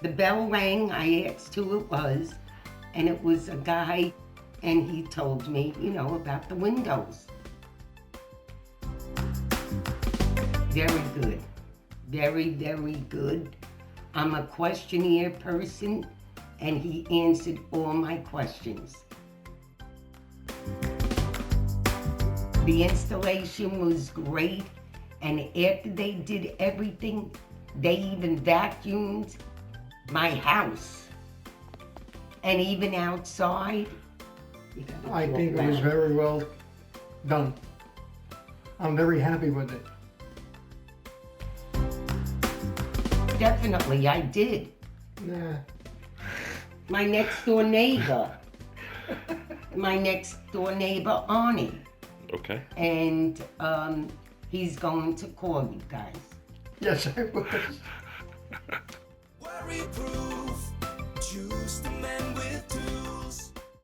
The bell rang, I asked who it was, and it was a guy, and he told me, about the windows. Very good. Very, very good. I'm a questionnaire person, and he answered all my questions. The installation was great, and after they did everything, they even vacuumed my house. And even outside. I think it was very well done. I'm very happy with it. Definitely, I did. Yeah. My next door neighbor, Arnie, Okay. and he's going to call you guys. Yes, I was.